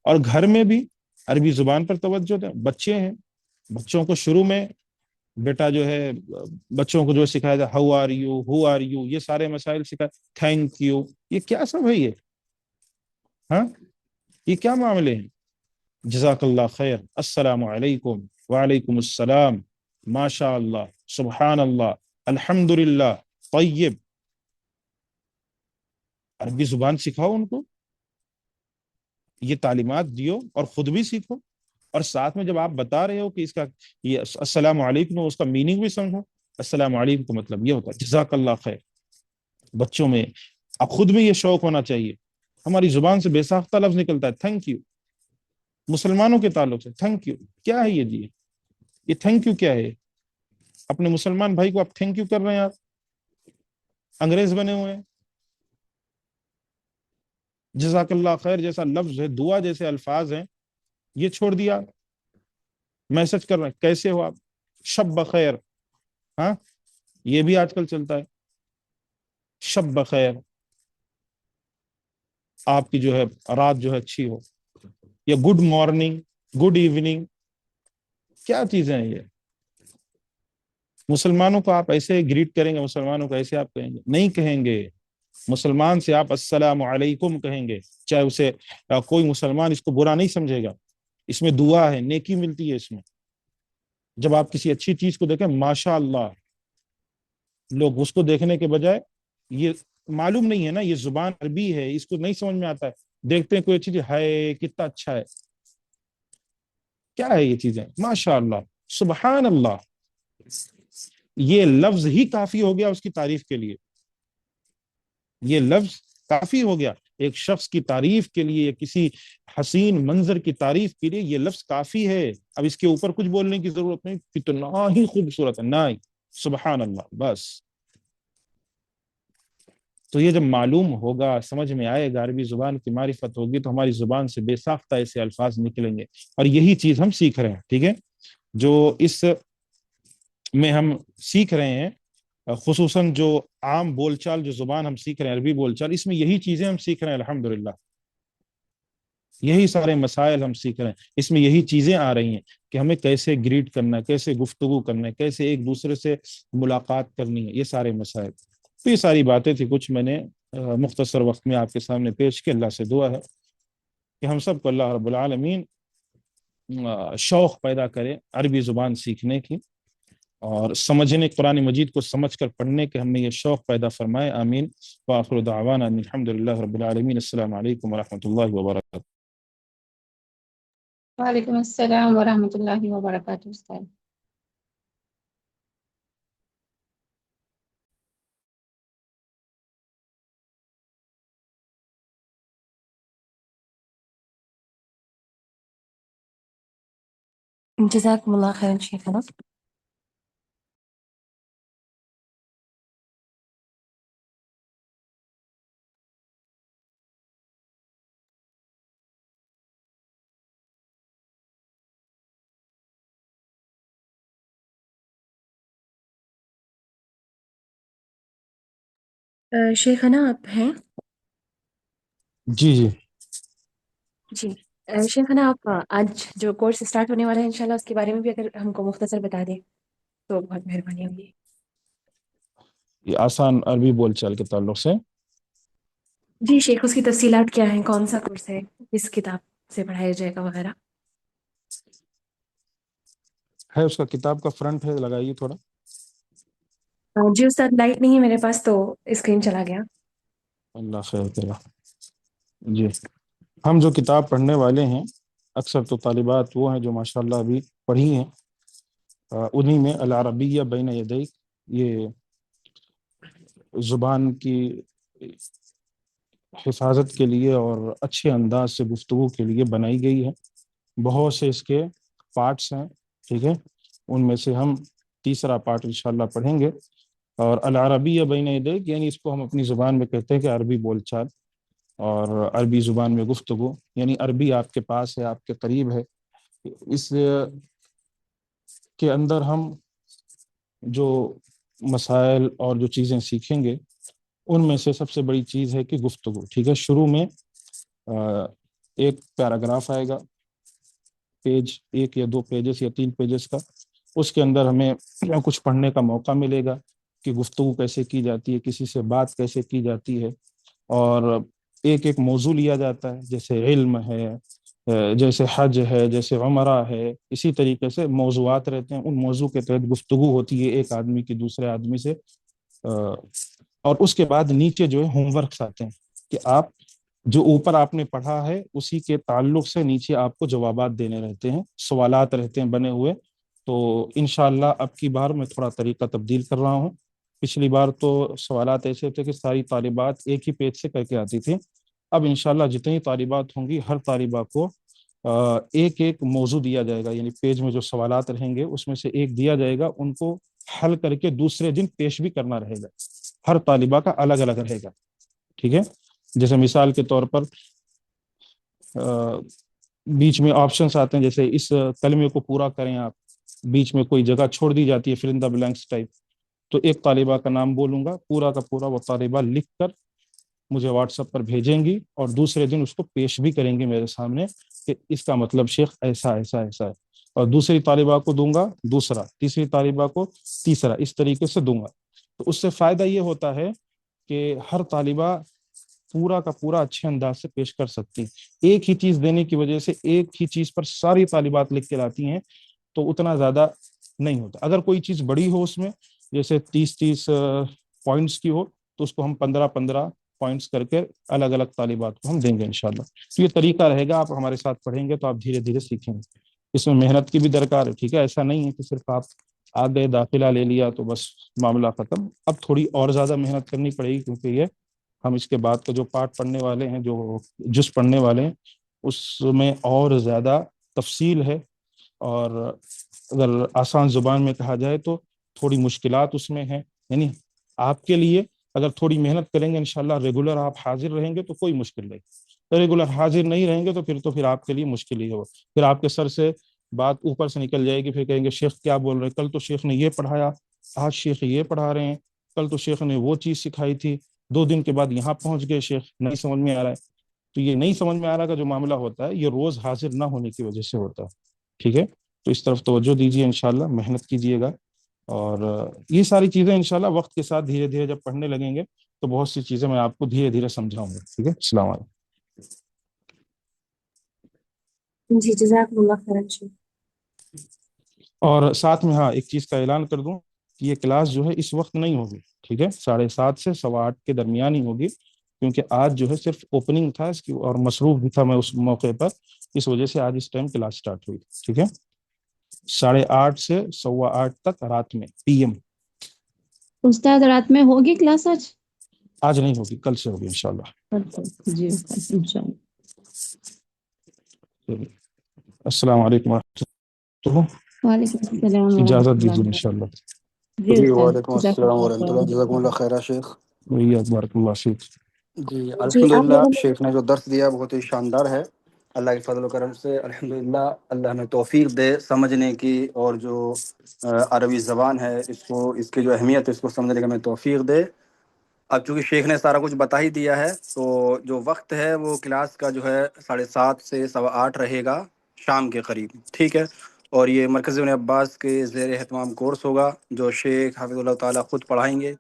اور گھر میں بھی عربی زبان پر توجہ دیں، بچے ہیں، بچوں کو شروع میں بیٹا جو ہے، بچوں کو جو سکھایا جائے how are you, who are you, یہ سارے مسائل سکھائے، تھینک یو، یہ کیا سب ہے یہ؟ ہاں، یہ کیا معاملے ہیں؟ جزاک اللہ خیر، السلام علیکم، وعلیکم السلام، ماشاء اللہ، سبحان اللہ، الحمد للہ، طیب، عربی زبان سکھاؤ ان کو، یہ تعلیمات دیو اور خود بھی سیکھو، اور ساتھ میں جب آپ بتا رہے ہو کہ اس کا یہ السلام علیکم، اس کا میننگ بھی سمجھو۔ السلام علیکم کا مطلب یہ ہوتا ہے جزاک اللہ خیر۔ بچوں میں اب خود میں یہ شوق ہونا چاہیے۔ ہماری زبان سے بے ساختہ لفظ نکلتا ہے تھینک یو، مسلمانوں کے تعلق سے تھینک یو کیا ہے؟ یہ تھینک یو کیا ہے؟ اپنے مسلمان بھائی کو آپ تھینک یو کر رہے ہیں؟ آپ انگریز بنے ہوئے ہیں۔ جزاک اللہ خیر جیسا لفظ ہے، دعا جیسے الفاظ ہیں، یہ چھوڑ دیا، میسج کر رہے ہیں کیسے ہو آپ، شب بخیر، ہاں، یہ بھی آج کل چلتا ہے، شب بخیر، آپ کی جو ہے رات جو ہے اچھی ہو، یا گڈ مارننگ، گڈ ایوننگ، کیا چیزیں ہیں یہ؟ مسلمانوں کو آپ ایسے گریٹ کریں گے، مسلمانوں کو ایسے آپ کہیں گے؟ نہیں کہیں گے۔ مسلمان سے آپ السلام علیکم کہیں گے، چاہے اسے کوئی مسلمان اس کو برا نہیں سمجھے گا، اس میں دعا ہے، نیکی ملتی ہے اس میں۔ جب آپ کسی اچھی چیز کو دیکھیں ماشاء اللہ، لوگ اس کو دیکھنے کے بجائے، یہ معلوم نہیں ہے نا، یہ زبان عربی ہے، اس کو نہیں سمجھ میں آتا ہے، دیکھتے ہیں کوئی چیز ہے کتنا اچھا ہے، کیا ہے یہ چیزیں؟ ماشاء اللہ، سبحان اللہ، یہ لفظ ہی کافی ہو گیا اس کی تعریف کے لیے، یہ لفظ کافی ہو گیا ایک شخص کی تعریف کے لیے، کسی حسین منظر کی تعریف کے لیے یہ لفظ کافی ہے۔ اب اس کے اوپر کچھ بولنے کی ضرورت نہیں، کتنا ہی خوبصورت ہے، نہ سبحان اللہ، بس۔ تو یہ جب معلوم ہوگا، سمجھ میں آئے گا، عربی زبان کی معرفت ہوگی، تو ہماری زبان سے بے ساختہ ایسے الفاظ نکلیں گے، اور یہی چیز ہم سیکھ رہے ہیں، ٹھیک ہے؟ جو اس میں ہم سیکھ رہے ہیں، خصوصاً جو عام بول چال، جو زبان ہم سیکھ رہے ہیں عربی بول چال، اس میں یہی چیزیں ہم سیکھ رہے ہیں الحمدللہ، یہی سارے مسائل ہم سیکھ رہے ہیں، اس میں یہی چیزیں آ رہی ہیں کہ ہمیں کیسے گریٹ کرنا ہے، کیسے گفتگو کرنا ہے، کیسے ایک دوسرے سے ملاقات کرنی ہے، یہ سارے مسائل۔ تو یہ ساری باتیں تھی، کچھ میں نے مختصر وقت میں آپ کے سامنے پیش کی۔ اللہ سے دعا ہے کہ ہم سب کو اللہ رب العالمین شوق پیدا کرے عربی زبان سیکھنے کی، اور سمجھنے، قرآن مجید کو سمجھ کر پڑھنے کے ہمیں یہ شوق پیدا فرمائے، آمین۔ وآخر دعوانا ان الحمد للہ رب العالمین۔ السلام علیکم ورحمۃ اللہ وبرکاتہ۔ وعلیکم السلام ورحمۃ اللہ وبرکاتہ استاد۔ جزاكم الله خيرا شيخنا. شیخنا آپ ہیں؟ جی جی جی شیخنا آپ آج جو کورس اسٹارٹ ہونے والا ہے انشاءاللہ اس کے بارے میں بھی اگر ہم کو مختصر بتا دیں تو بہت مہربانی ہوگی. یہ آسان عربی بول چال کے تعلق سے جی شیخ، اس کی تفصیلات کیا ہیں، کون سا کورس ہے، کس کتاب سے پڑھایا جائے گا وغیرہ. ہے، اس کا کتاب کا فرنٹ ہے، لگائیے تھوڑا. جی استاد، لائٹ نہیں ہے میرے پاس تو اسکرین چلا گیا. اللہ خیر کرے. جی، ہم جو کتاب پڑھنے والے ہیں اکثر تو طالبات وہ ہیں جو ماشاءاللہ ابھی پڑھی ہیں، انہی میں العربیہ بین یدیک، یہ زبان کی حفاظت کے لیے اور اچھے انداز سے گفتگو کے لیے بنائی گئی ہے. بہت سے اس کے پارٹس ہیں، ٹھیک ہے. ان میں سے ہم تیسرا پارٹ انشاءاللہ پڑھیں گے. اور العربیہ بین یدیک یعنی اس کو ہم اپنی زبان میں کہتے ہیں کہ عربی بول چال اور عربی زبان میں گفتگو، یعنی عربی آپ کے پاس ہے، آپ کے قریب ہے. اس کے اندر ہم جو مسائل اور جو چیزیں سیکھیں گے ان میں سے سب سے بڑی چیز ہے کہ گفتگو، ٹھیک ہے. شروع میں ایک پیراگراف آئے گا، پیج 1 یا 2 پیجز یا 3 پیجز کا. اس کے اندر ہمیں کچھ پڑھنے کا موقع ملے گا کہ گفتگو کیسے کی جاتی ہے، کسی سے بات کیسے کی جاتی ہے. اور ایک ایک موضوع لیا جاتا ہے، جیسے علم ہے، جیسے حج ہے، جیسے عمرہ ہے. اسی طریقے سے موضوعات رہتے ہیں، ان موضوع کے تحت گفتگو ہوتی ہے ایک آدمی کی دوسرے آدمی سے. اور اس کے بعد نیچے جو ہے ہوم ورکس آتے ہیں کہ آپ جو اوپر آپ نے پڑھا ہے اسی کے تعلق سے نیچے آپ کو جوابات دینے رہتے ہیں، سوالات رہتے ہیں بنے ہوئے. تو انشاءاللہ اب کی بار میں تھوڑا طریقہ تبدیل کر رہا ہوں. پچھلی بار تو سوالات ایسے تھے کہ ساری طالبات ایک ہی پیج سے کر کے آتی تھی. اب انشاءاللہ جتنی طالبات ہوں گی ہر طالبہ کو ایک ایک موضوع دیا جائے گا، یعنی پیج میں جو سوالات رہیں گے اس میں سے ایک دیا جائے گا، ان کو حل کر کے دوسرے دن پیش بھی کرنا رہے گا. ہر طالبہ کا الگ الگ رہے گا، ٹھیک ہے. جیسے مثال کے طور پر بیچ میں آپشنس آتے ہیں، جیسے اس کلمے کو پورا کریں آپ، بیچ میں کوئی جگہ چھوڑ دی جاتی ہے، فل ان دا بلینکس ٹائپ. تو ایک طالبہ کا نام بولوں گا، پورا کا پورا وہ طالبہ لکھ کر مجھے واٹس ایپ پر بھیجیں گی اور دوسرے دن اس کو پیش بھی کریں گے میرے سامنے کہ اس کا مطلب شیخ ایسا ایسا ایسا ہے. اور دوسری طالبہ کو دوں گا دوسرا، تیسری طالبہ کو تیسرا، اس طریقے سے دوں گا. تو اس سے فائدہ یہ ہوتا ہے کہ ہر طالبہ پورا کا پورا اچھے انداز سے پیش کر سکتی. ایک ہی چیز دینے کی وجہ سے ایک ہی چیز پر ساری طالبات لکھ کے لاتی ہیں تو اتنا زیادہ نہیں ہوتا. اگر کوئی چیز بڑی ہو اس میں، جیسے 30 پوائنٹس کی ہو، تو اس کو ہم 15 پوائنٹس کر کے الگ الگ طالبات کو ہم دیں گے انشاءاللہ. تو یہ طریقہ رہے گا، آپ ہمارے ساتھ پڑھیں گے تو آپ دھیرے دھیرے سیکھیں گے. اس میں محنت کی بھی درکار ہے، ٹھیک ہے. ایسا نہیں ہے کہ صرف آپ آ گئے داخلہ لے لیا تو بس معاملہ ختم. اب تھوڑی اور زیادہ محنت کرنی پڑے گی، کیونکہ یہ ہم اس کے بعد کا جو پارٹ پڑھنے والے ہیں، جو جز پڑھنے والے ہیں، اس میں اور زیادہ تفصیل ہے. اور اگر آسان زبان میں کہا جائے تو تھوڑی مشکلات اس میں ہیں. یعنی آپ کے لیے اگر تھوڑی محنت کریں گے انشاءاللہ، ریگولر آپ حاضر رہیں گے تو کوئی مشکل نہیں. ریگولر حاضر نہیں رہیں گے تو پھر آپ کے لیے مشکل ہی ہو. پھر آپ کے سر سے بات اوپر سے نکل جائے گی، پھر کہیں گے شیخ کیا بول رہے ہیں، کل تو شیخ نے یہ پڑھایا، آج شیخ یہ پڑھا رہے ہیں، کل تو شیخ نے وہ چیز سکھائی تھی، 2 دن کے بعد یہاں پہنچ گئے شیخ، نہیں سمجھ میں آ رہا ہے. تو یہ نہیں سمجھ میں آ رہا کا جو معاملہ ہوتا ہے یہ روز حاضر نہ ہونے کی وجہ سے ہوتا ہے، ٹھیک ہے. تو اس طرف توجہ دیجیے، انشاءاللہ محنت کیجیے گا. اور یہ ساری چیزیں انشاءاللہ وقت کے ساتھ دھیرے دھیرے جب پڑھنے لگیں گے تو بہت سی چیزیں میں آپ کو دھیرے دھیرے سمجھاؤں گا، ٹھیک ہے. السلام علیکم. جی جزاکم اللہ خیرا شیخ. اور ساتھ میں ہاں ایک چیز کا اعلان کر دوں کہ یہ کلاس جو ہے اس وقت نہیں ہوگی، ٹھیک ہے. 7:30 سے 8:15 کے درمیان ہی ہوگی، کیونکہ آج جو ہے صرف اوپننگ تھا اس کی اور مصروف بھی تھا میں اس موقع پر، اس وجہ سے آج اس ٹائم کلاس سٹارٹ ہوئی، ٹھیک ہے. 8:30 سے 8:15 تک رات میں PM. استاد رات میں ہوگی کلاس آج؟ آج نہیں ہوگی، کل سے ہوگی انشاءاللہ. جی انشاءاللہ. السلام علیکم ورحمۃ اللہ. وعلیکم السلام ورحمۃ اجازت دیجیے اللہ. انشاءاللہ. جی جی استاد وعلیکم جزاک السلام اللہ ورحمۃ اللہ، خیر. جزاکم اللہ خیرہ شیخ. بارک اللہ فیک. جی جی آپ الحمدللہ، لوگوں نے شیخ نے جو درس دیا بہت ہی شاندار ہے. اللہ کے فضل و کرم سے الحمدللہ اللہ ہمیں توفیق دے سمجھنے کی، اور جو عربی زبان ہے اس کو، اس کی جو اہمیت ہے اس کو سمجھنے کا ہمیں توفیق دے. اب چونکہ شیخ نے سارا کچھ بتا ہی دیا ہے، تو جو وقت ہے وہ کلاس کا جو ہے 7:30 سے 8:15 رہے گا شام کے قریب، ٹھیک ہے؟ اور یہ مرکز ابن عباس کے زیر اہتمام کورس ہوگا جو شیخ حافظ اللہ تعالیٰ خود پڑھائیں گے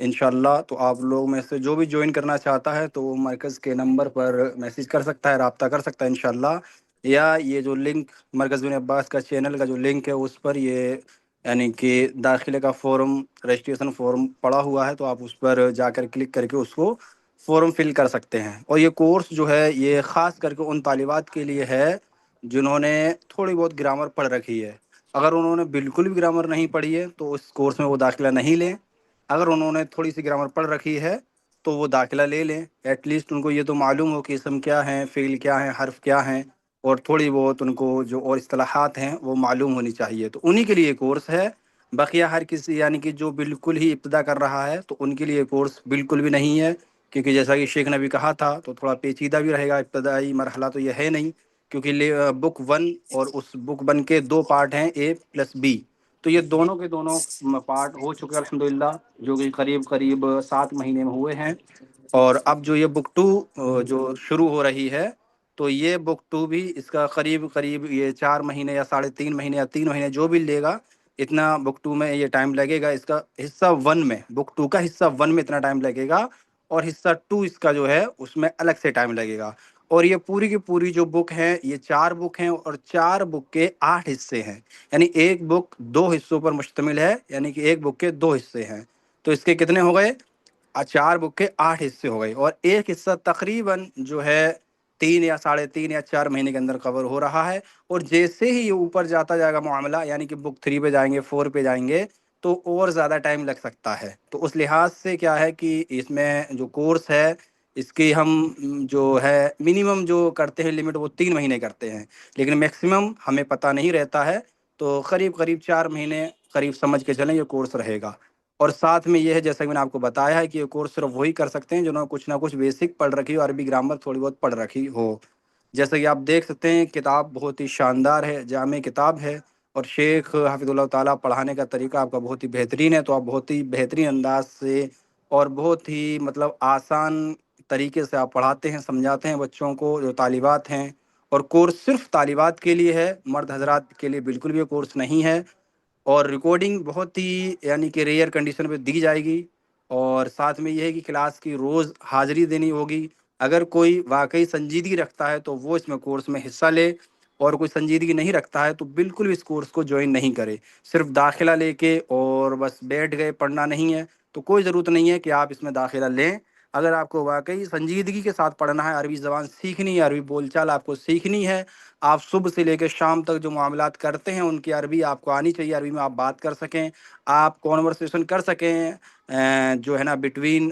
انشاءاللہ۔ تو آپ لوگ میں سے جو بھی جوائن کرنا چاہتا ہے تو وہ مرکز کے نمبر پر میسج کر سکتا ہے، رابطہ کر سکتا ہے انشاءاللہ، یا یہ جو لنک مرکز ابن عباس کا چینل کا جو لنک ہے اس پر یہ یعنی کہ داخلے کا فارم، رجسٹریشن فارم پڑا ہوا ہے، تو آپ اس پر جا کر کلک کر کے اس کو فارم فل کر سکتے ہیں۔ اور یہ کورس جو ہے یہ خاص کر کے ان طالبات کے لیے ہے جنہوں نے تھوڑی بہت گرامر پڑھ رکھی ہے۔ اگر انہوں نے بالکل بھی گرامر نہیں پڑھی ہے تو اس کورس میں وہ داخلہ نہیں لیں، اگر انہوں نے تھوڑی سی گرامر پڑھ رکھی ہے تو وہ داخلہ لے لیں، ایٹ لیسٹ ان کو یہ تو معلوم ہو کہ اسم کیا ہیں، فعل کیا ہیں، حرف کیا ہیں، اور تھوڑی بہت ان کو جو اور اصطلاحات ہیں وہ معلوم ہونی چاہیے، تو انہی کے لیے کورس ہے۔ بقیہ ہر کسی یعنی کہ جو بالکل ہی ابتدا کر رہا ہے تو ان کے لیے کورس بالکل بھی نہیں ہے، کیونکہ جیسا کہ شیخ نے بھی کہا تھا تو تھوڑا پیچیدہ بھی رہے گا، ابتدائی مرحلہ تو یہ ہے نہیں، کیونکہ بک 1 اور اس بک 1 کے 2 پارٹ ہیں، A+B، تو یہ دونوں کے دونوں پارٹ ہو چکے الحمدللہ، جو کہ قریب قریب 7 مہینے میں ہوئے ہیں۔ اور اب جو یہ بک 2 جو شروع ہو رہی ہے تو یہ بک 2 بھی اس کا قریب قریب یہ 4 مہینے یا 3.5 مہینے یا 3 مہینے جو بھی لے گا، اتنا بک 2 میں یہ ٹائم لگے گا۔ اس کا حصہ 1 میں، بک 2 کا حصہ 1 میں اتنا ٹائم لگے گا، اور حصہ 2 اس کا جو ہے اس میں الگ سے ٹائم لگے گا۔ اور یہ پوری کی پوری جو بک ہیں یہ 4 بک ہیں، اور 4 بک کے 8 حصے ہیں، یعنی ایک بک 2 حصوں پر مشتمل ہے، یعنی کہ ایک بک کے 2 حصے ہیں، تو اس کے کتنے ہو گئے؟ 4 بک کے 8 حصے ہو گئے، اور ایک حصہ تقریباً جو ہے 3 یا 3.5 یا 4 مہینے کے اندر کور ہو رہا ہے۔ اور جیسے ہی یہ اوپر جاتا جائے گا معاملہ، یعنی کہ بک 3 پہ جائیں گے، 4 پہ جائیں گے، تو اور زیادہ ٹائم لگ سکتا ہے۔ تو اس لحاظ سے کیا ہے کہ اس میں جو کورس ہے اس کی ہم جو ہے منیمم جو کرتے ہیں لمٹ وہ 3 مہینے کرتے ہیں، لیکن میکسیمم ہمیں پتہ نہیں رہتا ہے، تو قریب قریب 4 مہینے قریب سمجھ کے چلیں یہ کورس رہے گا۔ اور ساتھ میں یہ ہے جیسا کہ میں نے آپ کو بتایا ہے کہ یہ کورس صرف وہی کر سکتے ہیں جنہوں نے کچھ نہ کچھ بیسک پڑھ رکھی ہو، عربی گرامر تھوڑی بہت پڑھ رکھی ہو۔ جیسا کہ آپ دیکھ سکتے ہیں کتاب بہت ہی شاندار ہے، جامع کتاب ہے، اور شیخ حافظ اللہ تعالیٰ پڑھانے کا طریقہ آپ کا بہت ہی بہترین ہے، تو آپ بہت ہی بہترین انداز سے اور بہت ہی مطلب آسان طریقے سے آپ پڑھاتے ہیں، سمجھاتے ہیں بچوں کو جو طالبات ہیں۔ اور کورس صرف طالبات کے لیے ہے، مرد حضرات کے لیے بالکل بھی کورس نہیں ہے۔ اور ریکارڈنگ بہت ہی یعنی کہ ریئر کنڈیشن پہ دی جائے گی، اور ساتھ میں یہ ہے کہ کلاس کی روز حاضری دینی ہوگی۔ اگر کوئی واقعی سنجیدگی رکھتا ہے تو وہ اس میں کورس میں حصہ لے، اور کوئی سنجیدگی نہیں رکھتا ہے تو بالکل بھی اس کورس کو جوائن نہیں کرے، صرف داخلہ لے کے اور بس بیٹھ گئے، پڑھنا نہیں ہے، تو کوئی ضرورت نہیں ہے کہ آپ اس میں داخلہ لیں۔ اگر آپ کو واقعی سنجیدگی کے ساتھ پڑھنا ہے، عربی زبان سیکھنی ہے، عربی بول چال آپ کو سیکھنی ہے، آپ صبح سے لے کے شام تک جو معاملات کرتے ہیں ان کی عربی آپ کو آنی چاہیے، عربی میں آپ بات کر سکیں، آپ کانورسیشن کر سکیں جو ہے نا بٹوین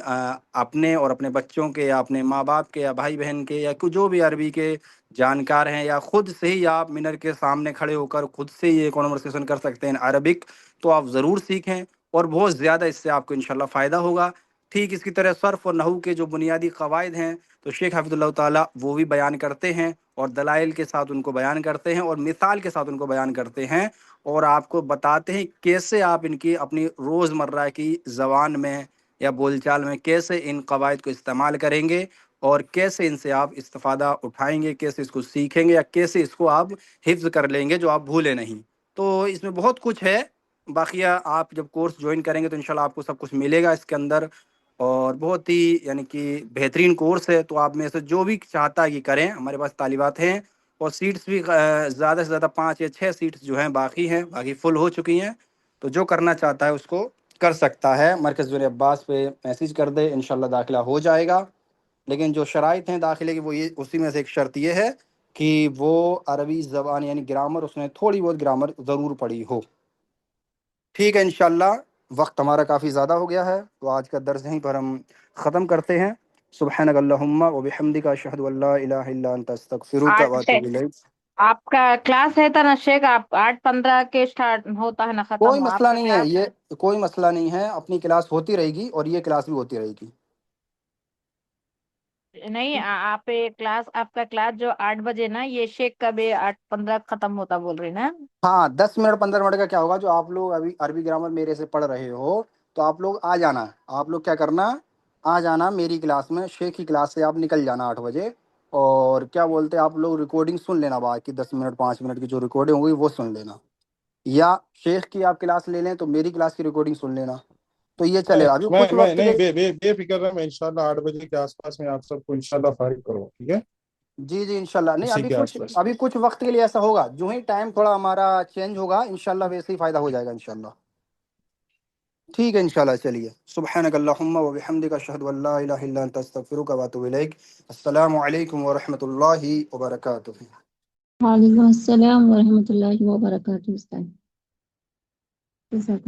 اپنے اور اپنے بچوں کے، یا اپنے ماں باپ کے، یا بھائی بہن کے، یا جو بھی عربی کے جانکار ہیں، یا خود سے ہی آپ منر کے سامنے کھڑے ہو کر خود سے یہ کانورسیشن کر سکتے ہیں عربک، تو آپ ضرور سیکھیں، اور بہت زیادہ اس سے آپ کو انشاءاللہ فائدہ ہوگا۔ ٹھیک اس کی طرح صرف اور نحو کے جو بنیادی قواعد ہیں تو شیخ حافظ اللہ تعالیٰ وہ بھی بیان کرتے ہیں، اور دلائل کے ساتھ ان کو بیان کرتے ہیں، اور مثال کے ساتھ ان کو بیان کرتے ہیں، اور آپ کو بتاتے ہیں کیسے آپ ان کی اپنی روزمرہ کی زبان میں یا بول چال میں کیسے ان قواعد کو استعمال کریں گے، اور کیسے ان سے آپ استفادہ اٹھائیں گے، کیسے اس کو سیکھیں گے، یا کیسے اس کو آپ حفظ کر لیں گے جو آپ بھولے نہیں۔ تو اس میں بہت کچھ ہے، باقیہ آپ جب کورس جوائن کریں گے تو انشاءاللہ آپ کو سب کچھ ملے گا اس کے اندر، اور بہت ہی یعنی کہ بہترین کورس ہے۔ تو آپ میں سے جو بھی چاہتا ہے کہ کریں، ہمارے پاس طالبات ہیں، اور سیٹس بھی زیادہ سے زیادہ 5 یا 6 سیٹس جو ہیں باقی ہیں، باقی فل ہو چکی ہیں، تو جو کرنا چاہتا ہے اس کو کر سکتا ہے، مرکز ابن عباس پہ میسیج کر دے، انشاءاللہ داخلہ ہو جائے گا۔ لیکن جو شرائط ہیں داخلے کی وہ یہ، اسی میں سے ایک شرط یہ ہے کہ وہ عربی زبان یعنی گرامر، اس نے تھوڑی بہت گرامر ضرور پڑھی ہو۔ ٹھیک ہے انشاءاللہ، وقت ہمارا کافی زیادہ ہو گیا ہے، تو آج کا درس یہیں پر ہم ختم کرتے ہیں۔ سبحانک اللہم و بحمدک، اشہد ان لا الہ الا انت، استغفرک و 8 اتوب الیک۔ آپ کا کلاس ہے تھا نا شیخ، آپ 8:15 کے اسٹارٹ ہوتا ہے نا، کوئی ختم ہو مسئلہ آپ کا نہیں ہے، کلاس؟ یہ کوئی مسئلہ نہیں ہے، اپنی کلاس ہوتی رہے گی، اور یہ کلاس بھی ہوتی رہے گی۔ نہیں آپ کلاس، آپ کا کلاس جو 8 بجے نا، یہ شیخ کا بھی 8:15 ختم ہوتا بول رہے نا؟ ہاں 10 منٹ 15 منٹ کا کیا ہوگا، جو آپ لوگ ابھی عربی گرامر میرے سے پڑھ رہے ہو تو آپ لوگ آ جانا، آپ لوگ کیا کرنا، آ جانا میری کلاس میں، شیخ کی کلاس سے آپ نکل جانا 8 بجے، اور کیا بولتے ہیں آپ لوگ ریکارڈنگ سن لینا، بعد کی 10 منٹ 5 منٹ کی جو ریکارڈنگ ہوگی وہ سن لینا، یا شیخ کی آپ کلاس لے لیں تو میری کلاس کی ریکارڈنگ سن لینا، تو یہ چلے گا ابھی کچھ میں وقت نہیں کے. بے فکر رہا، میں انشاءاللہ 8 بجے کے آس پاس میں آپ سب کو انشاءاللہ فارغ کروں، ٹھیک ہے؟ جی جی انشاءاللہ. نہیں اسی کے آس پاس. ابھی کچھ وقت کے لیے ایسا ہوگا، جو ہی ٹائم تھوڑا ہمارا چینج ہوگا انشاءاللہ ویسے ہی فائدہ ہو جائے گا انشاءاللہ. ٹھیک ہے انشاءاللہ. چلیے سبحانک اللہم و بحمدک اشہد ان لا الہ الا انت استغفرک و اتوب الیک. السلام علیکم ورحمۃ اللہ وبرکاتہ. وعلیکم السلام ورحمۃ اللہ وبرکاتہ. استاد